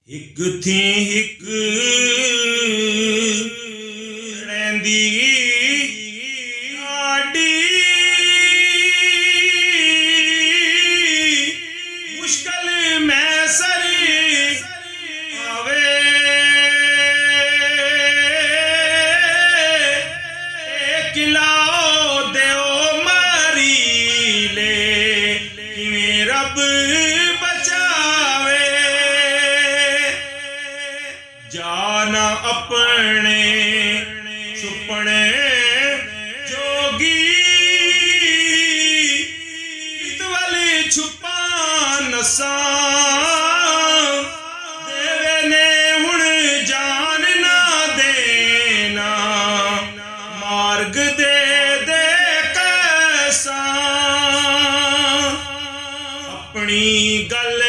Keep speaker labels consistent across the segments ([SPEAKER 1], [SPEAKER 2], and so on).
[SPEAKER 1] हिक थी हिक रहंदी गाड़ी मुश्किल में सरी आवे किलाओ देओ मारी ले किवें रब बचावे जाना अपने सुपने जोगी वाली छुपा नसा देवे ने हुण जान ना देना मार्ग दे दे कैसा अपनी गल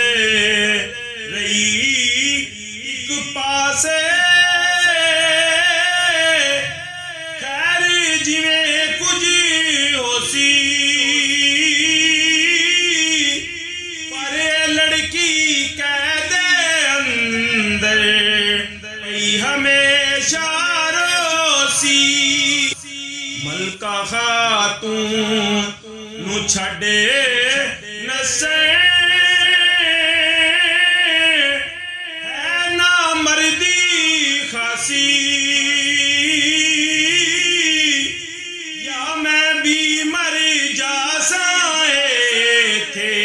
[SPEAKER 1] रही एक पासे खैर जिवें कुछ होसी पर लड़की कैदे अंदर पई हमेशा रोसी मलका खातून नू छड़े नसे है ना मर्दी खासी या मैं भी मर जासाए थे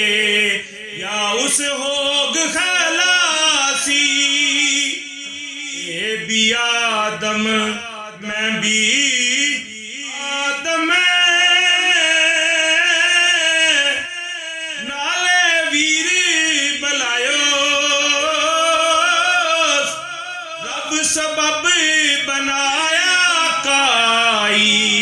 [SPEAKER 1] या उस होग खलासी ये भी आदम मैं भी आदम नाले वीर बलायो रब सबब बनाया काई